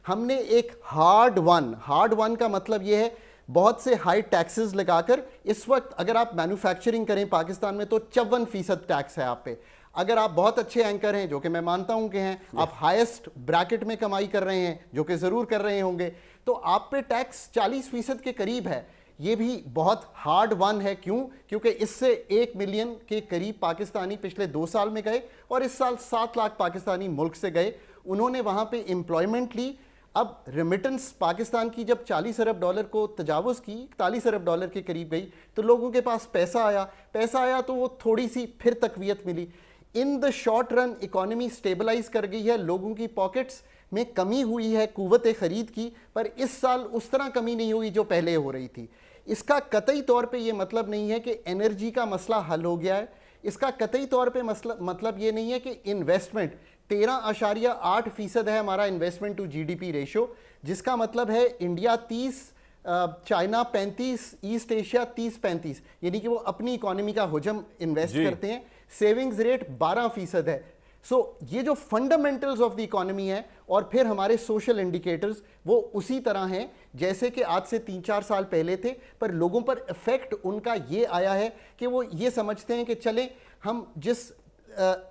हमने एक hard one का मतलब ये है बहुत से हाई टैक्सेस लगाकर। इस वक्त अगर आप मैन्युफैक्चरिंग करें पाकिस्तान में तो 54% टैक्स है आप पे। अगर आप बहुत अच्छे एंकर हैं, जो कि मैं मानता हूं कि हैं, आप हाईएस्ट ब्रैकेट में कमाई कर रहे हैं, जो कि जरूर कर रहे होंगे, तो आप पे टैक्स 40% के करीब है। ये भी बहुत हार्ड वन है। क्यों? क्योंकि इससे 1 मिलियन के करीब पाकिस्तानी पिछले 2 साल में गए और इस साल 7 लाख पाकिस्तानी मुल्क से गए। उन्होंने वहां पे एम्प्लॉयमेंट ली। अब रेमिटेंस पाकिस्तान की जब 40 अरब डॉलर को तजावुज़ की, 41 अरब डॉलर के करीब गई, तो लोगों के पास पैसा आया तो वो थोड़ी सी फिर तकवीयत मिली। In the short run economy stabilise कर गई है, लोगों की पॉकेट्स में कमी हुई है कुव्वत खरीद की, पर इस साल उस तरह कमी नहीं हुई जो पहले हो रही थी। इसका कतई तौर पे ये मतलब नहीं है कि एनर्जी का मसला हल हो गया है। इसका कतई तौर पे मतलब ये नहीं है कि इन्वेस्टमेंट 13.8% है हमारा इन्वेस्टमेंट टू जीडीपी रेशो, जिसका मतलब है इंडिया 30, चाइना 35, ईस्ट एशिया 30-35, यानी कि वो अपनी इकोनॉमी का हुजम इन्वेस्ट करते हैं। सेविंग्स रेट 12% है। सो ये जो फंडामेंटल्स ऑफ द इकोनॉमी है और फिर हमारे सोशल इंडिकेटर्स वो उसी तरह हैं जैसे कि आज से 3-4 साल पहले थे, पर लोगों पर इफेक्ट उनका ये आया है कि वो ये समझते हैं कि चलें हम जिस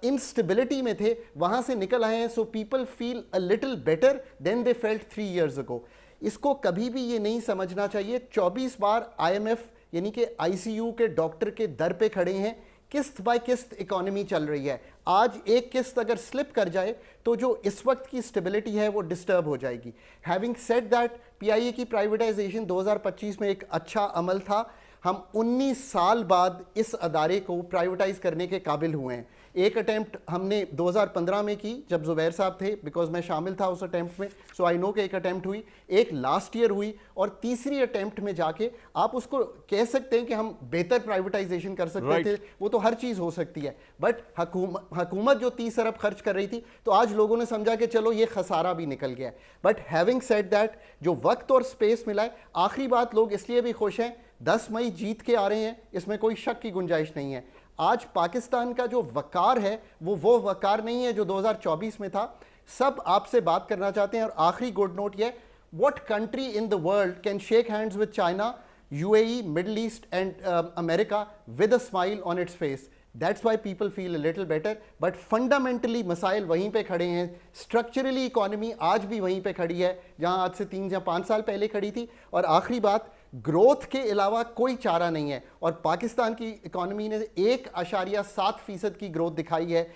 इंस्टेबिलिटी में थे वहां से निकल आए हैं। So people feel a little better than they felt 3 years ago। इसको कभी भी ये नहीं समझना चाहिए। 24 बार IMF यानी कि ICU के डॉक्टर के दर पे खड़े हैं। किस्त बाय किस्त इकोनॉमी चल रही है। आज एक किस्त अगर स्लिप कर जाए तो जो इस वक्त की स्टेबिलिटी है वो डिस्टर्ब हो जाएगी। हैविंग सेड दैट, PIA की प्राइवेटाइजेशन 2025 में एक अच्छा अमल था। हम 19 साल बाद इस अदारे को प्राइवेटाइज करने के काबिल हुए हैं। एक अटेम्प्ट हमने 2015 में की जब जुबैर साहब थे, बिकॉज मैं शामिल था उस अटेम्प्ट में, सो आई नो कि एक अटेम्प्ट हुई, एक लास्ट ईयर हुई, और तीसरी अटेम्प्ट में जाके आप उसको कह सकते हैं कि हम बेहतर प्राइवेटाइजेशन कर सकते थे। वो तो हर चीज़ हो सकती है, बट हुकूमत जो 30 अरब खर्च कर रही थी, तो आज लोगों ने समझा कि चलो ये खसारा भी निकल गया है। बट हैविंग सेड दैट, जो वक्त और स्पेस मिला है, आखिरी बात, लोग इसलिए भी खुश हैं 10 मई जीत के आ रहे हैं, इसमें कोई शक की गुंजाइश नहीं है। आज पाकिस्तान का जो वकार है वो वकार नहीं है जो 2024 में था। सब आपसे बात करना चाहते हैं। और आखिरी गुड नोट ये, what country in the world can shake hands with China, UAE, middle east and America with a smile on its face? That's why people feel a little better. But fundamentally मसाइल वहीं पे खड़े हैं। Structurally economy आज भी वहीं पे खड़ी है जहां आज से 3 या 5 साल पहले खड़ी थी। और आखिरी बात, ग्रोथ के अलावा कोई चारा नहीं है। और पाकिस्तान की इकोनॉमी ने 1.7% की ग्रोथ दिखाई है,